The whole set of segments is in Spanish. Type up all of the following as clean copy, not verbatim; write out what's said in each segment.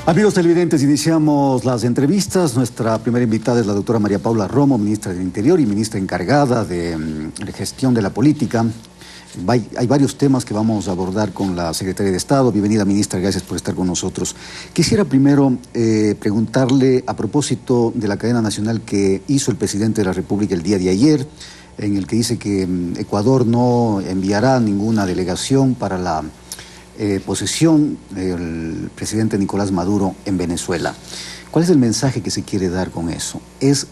Amigos televidentes, iniciamos las entrevistas. Nuestra primera invitada es la doctora María Paula Romo, ministra del Interior y ministra encargada de gestión de la política. Hay varios temas que vamos a abordar con la secretaria de Estado. Bienvenida, ministra, gracias por estar con nosotros. Quisiera primero preguntarle a propósito de la cadena nacional que hizo el presidente de la República el día de ayer, en el que dice que Ecuador no enviará ninguna delegación para la posesión del presidente Nicolás Maduro en Venezuela. ¿Cuál es el mensaje que se quiere dar con eso? ¿Es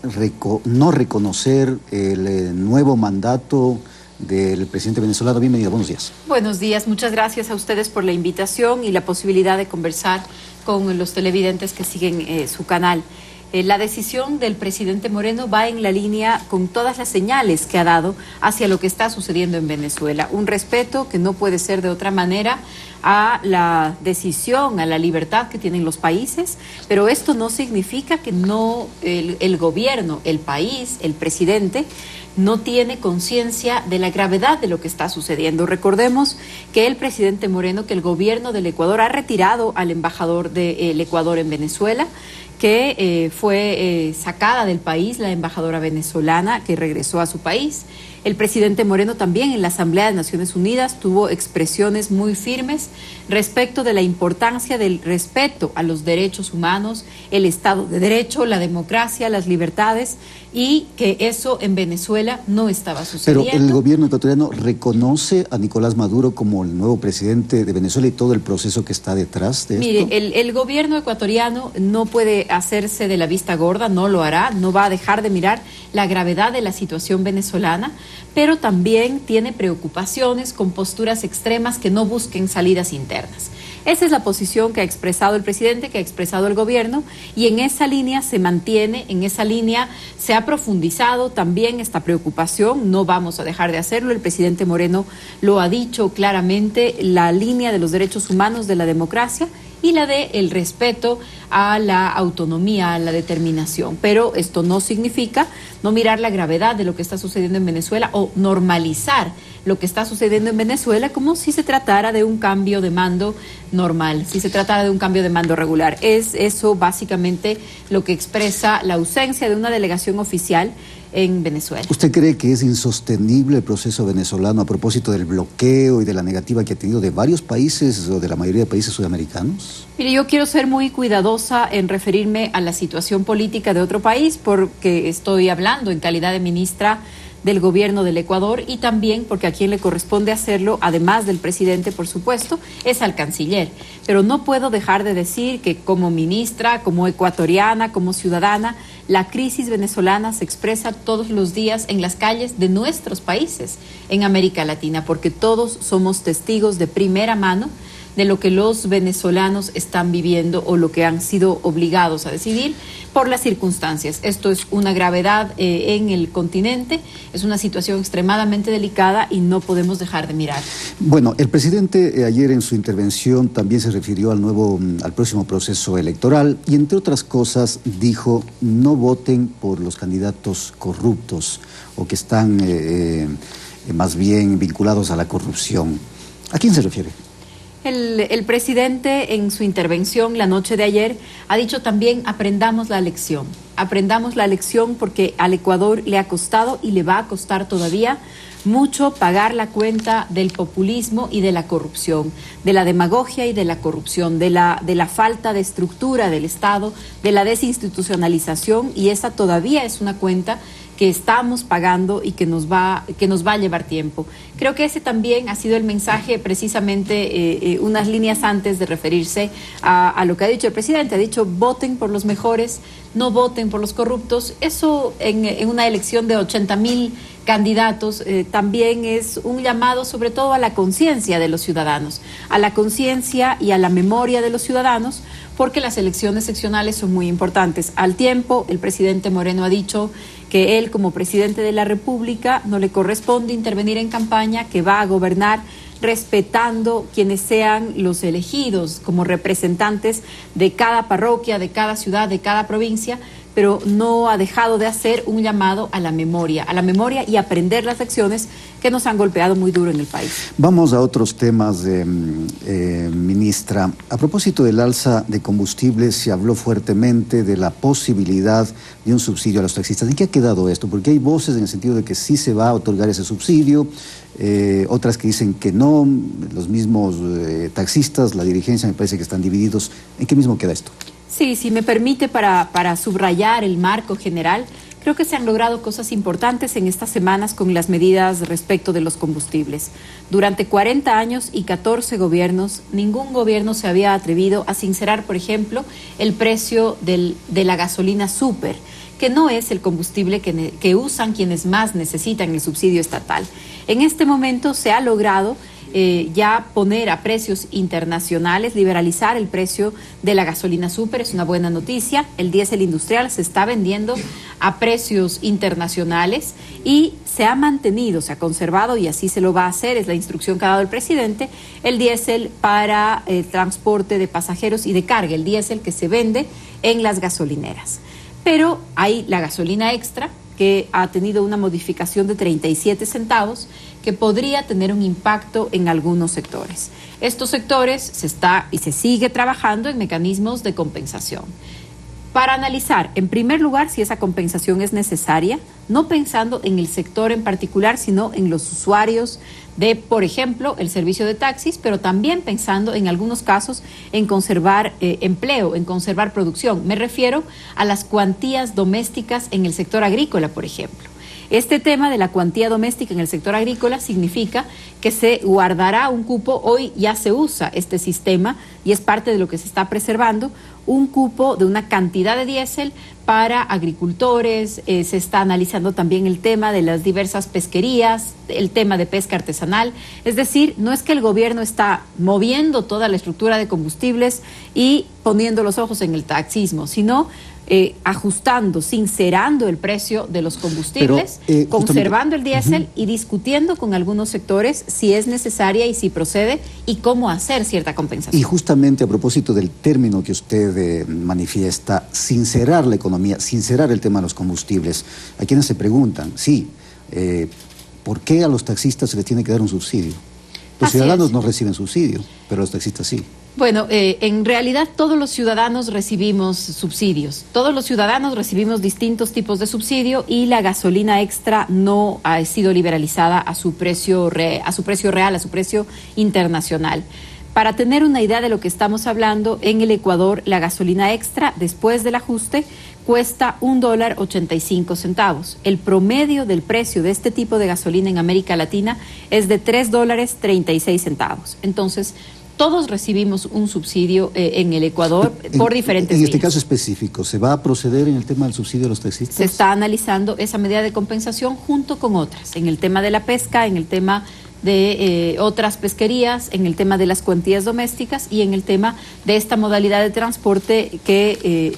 no reconocer el nuevo mandato del presidente venezolano? Bienvenido, buenos días. Buenos días, muchas gracias a ustedes por la invitación y la posibilidad de conversar con los televidentes que siguen su canal. La decisión del presidente Moreno va en la línea con todas las señales que ha dado hacia lo que está sucediendo en Venezuela. Un respeto que no puede ser de otra manera a la decisión, a la libertad que tienen los países, pero esto no significa que el gobierno, el país, el presidente no tiene conciencia de la gravedad de lo que está sucediendo. Recordemos que el presidente Moreno, que el gobierno del Ecuador ha retirado al embajador del Ecuador en Venezuela, que fue sacada del país la embajadora venezolana que regresó a su país. El presidente Moreno también en la Asamblea de Naciones Unidas tuvo expresiones muy firmes respecto de la importancia del respeto a los derechos humanos, el Estado de Derecho, la democracia, las libertades, y que eso en Venezuela no estaba sucediendo. Pero el gobierno ecuatoriano reconoce a Nicolás Maduro como el nuevo presidente de Venezuela y todo el proceso que está detrás de esto. Mire, el gobierno ecuatoriano no puede hacerse de la vista gorda, no lo hará, no va a dejar de mirar la gravedad de la situación venezolana, pero también tiene preocupaciones con posturas extremas que no busquen salidas internas. Esa es la posición que ha expresado el presidente, que ha expresado el gobierno, y en esa línea se mantiene, en esa línea se ha profundizado también esta preocupación, no vamos a dejar de hacerlo. El presidente Moreno lo ha dicho claramente, la línea de los derechos humanos, de la democracia y la de el respeto a la autonomía, a la determinación. Pero esto no significa no mirar la gravedad de lo que está sucediendo en Venezuela o normalizar lo que está sucediendo en Venezuela como si se tratara de un cambio de mando normal, si se tratara de un cambio de mando regular. Es eso básicamente lo que expresa la ausencia de una delegación oficial en Venezuela. ¿Usted cree que es insostenible el proceso venezolano a propósito del bloqueo y de la negativa que ha tenido de varios países o de la mayoría de países sudamericanos? Mire, yo quiero ser muy cuidadosa en referirme a la situación política de otro país porque estoy hablando en calidad de ministra del gobierno del Ecuador y también porque a quien le corresponde hacerlo, además del presidente, por supuesto, es al canciller. Pero no puedo dejar de decir que como ministra, como ecuatoriana, como ciudadana, la crisis venezolana se expresa todos los días en las calles de nuestros países en América Latina, porque todos somos testigos de primera mano de lo que los venezolanos están viviendo o lo que han sido obligados a decidir por las circunstancias. Esto es una gravedad en el continente, es una situación extremadamente delicada y no podemos dejar de mirar. Bueno, el presidente ayer en su intervención también se refirió al próximo proceso electoral y entre otras cosas dijo no voten por los candidatos corruptos o que están más bien vinculados a la corrupción. ¿A quién se refiere? El presidente en su intervención la noche de ayer ha dicho también aprendamos la lección porque al Ecuador le ha costado y le va a costar todavía mucho pagar la cuenta del populismo y de la corrupción, de la demagogia y de la corrupción, de la falta de estructura del Estado, de la desinstitucionalización, y esa todavía es una cuenta que estamos pagando y que nos va a llevar tiempo. Creo que ese también ha sido el mensaje precisamente unas líneas antes de referirse a lo que ha dicho el presidente. Ha dicho voten por los mejores, no voten por los corruptos. Eso en una elección de 80,000 candidatos también es un llamado sobre todo a la conciencia de los ciudadanos, a la conciencia y a la memoria de los ciudadanos, porque las elecciones seccionales son muy importantes. Al tiempo, el presidente Moreno ha dicho que él, como presidente de la República, no le corresponde intervenir en campaña, que va a gobernar respetando quienes sean los elegidos como representantes de cada parroquia, de cada ciudad, de cada provincia, pero no ha dejado de hacer un llamado a la memoria y aprender las lecciones que nos han golpeado muy duro en el país. Vamos a otros temas, ministra. A propósito del alza de combustibles, se habló fuertemente de la posibilidad de un subsidio a los taxistas. ¿En qué ha quedado esto? Porque hay voces en el sentido de que sí se va a otorgar ese subsidio, otras que dicen que no, los mismos taxistas, la dirigencia, me parece que están divididos. ¿En qué mismo queda esto? Sí, si me permite, para subrayar el marco general, creo que se han logrado cosas importantes en estas semanas con las medidas respecto de los combustibles. Durante 40 años y 14 gobiernos, ningún gobierno se había atrevido a sincerar, por ejemplo, el precio de la gasolina súper, que no es el combustible que usan quienes más necesitan el subsidio estatal. En este momento se ha logrado ya poner a precios internacionales, liberalizar el precio de la gasolina súper, es una buena noticia. El diésel industrial se está vendiendo a precios internacionales y se ha mantenido, se ha conservado, y así se lo va a hacer, es la instrucción que ha dado el presidente, el diésel para el transporte de pasajeros y de carga, el diésel que se vende en las gasolineras. Pero hay la gasolina extra, que ha tenido una modificación de 37 centavos, que podría tener un impacto en algunos sectores. Estos sectores se sigue trabajando en mecanismos de compensación. Para analizar, en primer lugar, si esa compensación es necesaria, no pensando en el sector en particular, sino en los usuarios de, por ejemplo, el servicio de taxis, pero también pensando en algunos casos en conservar empleo, en conservar producción. Me refiero a las cuantías domésticas en el sector agrícola, por ejemplo. Este tema de la cuantía doméstica en el sector agrícola significa que se guardará un cupo. Hoy ya se usa este sistema y es parte de lo que se está preservando, un cupo de una cantidad de diésel para agricultores. Se está analizando también el tema de las diversas pesquerías, el tema de pesca artesanal. Es decir, no es que el gobierno está moviendo toda la estructura de combustibles y poniendo los ojos en el taxismo, sino ajustando, sincerando el precio de los combustibles, conservando el diésel y discutiendo con algunos sectores si es necesaria y si procede y cómo hacer cierta compensación. Y justamente a propósito del término que usted manifiesta, sincerar la economía, sincerar el tema de los combustibles, hay quienes se preguntan, ¿por qué a los taxistas se les tiene que dar un subsidio? Los ciudadanos no reciben subsidio, pero los taxistas sí. Bueno, en realidad todos los ciudadanos recibimos subsidios, todos los ciudadanos recibimos distintos tipos de subsidio y la gasolina extra no ha sido liberalizada a su precio real, a su precio internacional. Para tener una idea de lo que estamos hablando, en el Ecuador la gasolina extra después del ajuste cuesta $1.85. El promedio del precio de este tipo de gasolina en América Latina es de $3.36. Entonces, todos recibimos un subsidio en el Ecuador por diferentes vías. En este vías. caso específico, ¿se va a proceder en el tema del subsidio a los taxistas? Se está analizando esa medida de compensación junto con otras, en el tema de la pesca, en el tema de otras pesquerías, en el tema de las cuantías domésticas y en el tema de esta modalidad de transporte que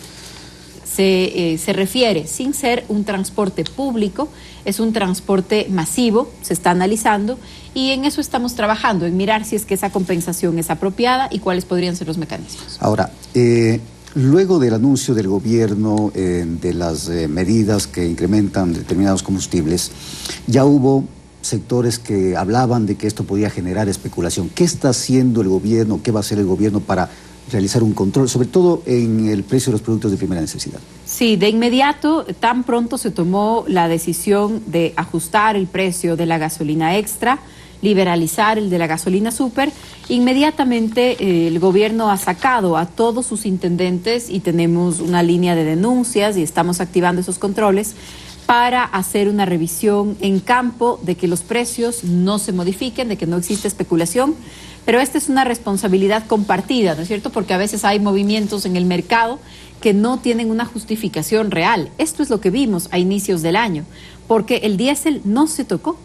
se refiere, sin ser un transporte público, es un transporte masivo, se está analizando y en eso estamos trabajando, en mirar si es que esa compensación es apropiada y cuáles podrían ser los mecanismos. Ahora, luego del anuncio del gobierno de las medidas que incrementan determinados combustibles, ya hubo sectores que hablaban de que esto podía generar especulación. ¿Qué está haciendo el gobierno? ¿Qué va a hacer el gobierno para realizar un control, sobre todo en el precio de los productos de primera necesidad? Sí, de inmediato, tan pronto se tomó la decisión de ajustar el precio de la gasolina extra, liberalizar el de la gasolina súper, inmediatamente el gobierno ha sacado a todos sus intendentes y tenemos una línea de denuncias y estamos activando esos controles para hacer una revisión en campo de que los precios no se modifiquen, de que no existe especulación. Pero esta es una responsabilidad compartida, ¿no es cierto? Porque a veces hay movimientos en el mercado que no tienen una justificación real. Esto es lo que vimos a inicios del año, porque el diésel no se tocó.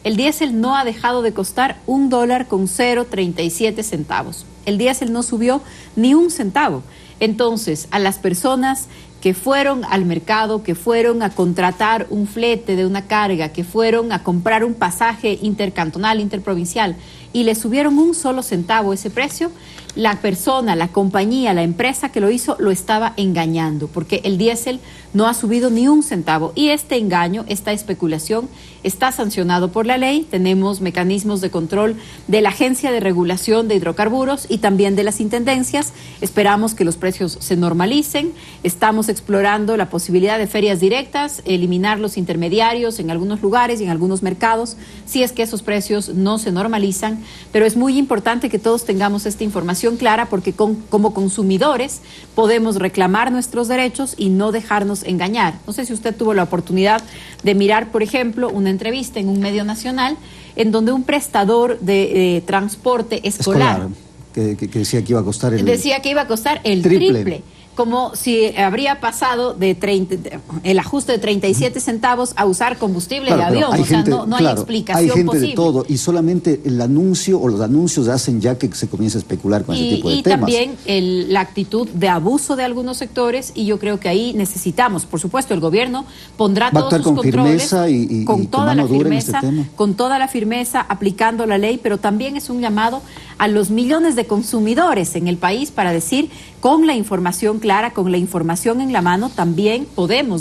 El diésel no ha dejado de costar $1.37. El diésel no subió ni un centavo. Entonces, a las personas que fueron al mercado, que fueron a contratar un flete de una carga, que fueron a comprar un pasaje intercantonal, interprovincial, y le subieron un solo centavo ese precio, la persona, la compañía, la empresa que lo hizo lo estaba engañando, porque el diésel no ha subido ni un centavo. Y este engaño, esta especulación, está sancionado por la ley. Tenemos mecanismos de control de la Agencia de Regulación de Hidrocarburos y también de las intendencias. Esperamos que los precios se normalicen. Estamos explorando la posibilidad de ferias directas, eliminar los intermediarios en algunos lugares y en algunos mercados, si es que esos precios no se normalizan. Pero es muy importante que todos tengamos esta información clara, porque como consumidores podemos reclamar nuestros derechos y no dejarnos engañar. No sé si usted tuvo la oportunidad de mirar, por ejemplo, una entrevista en un medio nacional en donde un prestador de transporte escolar que decía que iba a costar el triple. Como si habría pasado el ajuste de 37 centavos a usar combustible de avión. O sea, no hay explicación hay gente posible. De todo, y solamente el anuncio o los anuncios hacen ya que se comienza a especular con ese tipo de temas. Y también la actitud de abuso de algunos sectores, y yo creo que ahí necesitamos, por supuesto, el gobierno pondrá todos sus controles con toda la firmeza, con toda la firmeza, aplicando la ley, pero también es un llamado a los millones de consumidores en el país para decir, con la información clara, con la información en la mano, también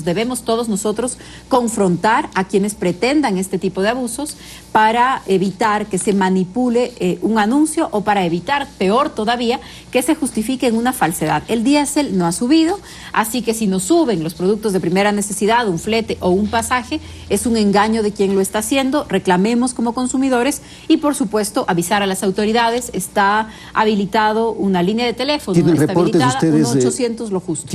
debemos todos nosotros confrontar a quienes pretendan este tipo de abusos para evitar que se manipule un anuncio, o para evitar, peor todavía, que se justifique en una falsedad. El diésel no ha subido, así que si no suben los productos de primera necesidad, un flete o un pasaje, es un engaño de quien lo está haciendo. Reclamemos como consumidores y, por supuesto, avisar a las autoridades. Está habilitado una línea de teléfono. ¿Tienen reportes ustedes? 800 lo justo.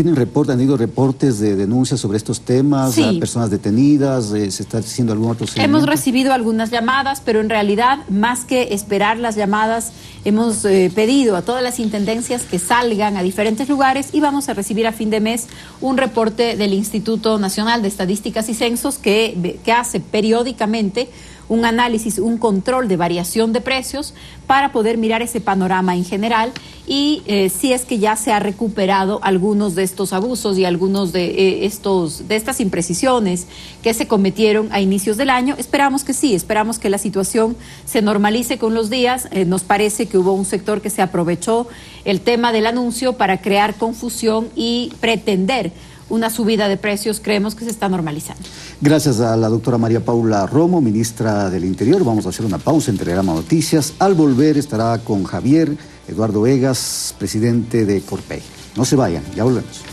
¿Han ido reportes de denuncias sobre estos temas? Sí. ¿A personas detenidas? ¿Se está haciendo algún otro seguimiento? Hemos recibido algunas llamadas, pero en realidad, más que esperar las llamadas, hemos pedido a todas las intendencias que salgan a diferentes lugares, y vamos a recibir a fin de mes un reporte del Instituto Nacional de Estadísticas y Censos que hace periódicamente un análisis, un control de variación de precios para poder mirar ese panorama en general, y si es que ya se ha recuperado algunos de estos abusos y algunos de estas imprecisiones que se cometieron a inicios del año. Esperamos que sí, esperamos que la situación se normalice con los días. Nos parece que hubo un sector que se aprovechó el tema del anuncio para crear confusión y pretender una subida de precios. Creemos que se está normalizando. Gracias a la doctora María Paula Romo, ministra del Interior. Vamos a hacer una pausa en Telegrama Noticias. Al volver estará con Javier Eduardo Egas, presidente de Corpey. No se vayan, ya volvemos.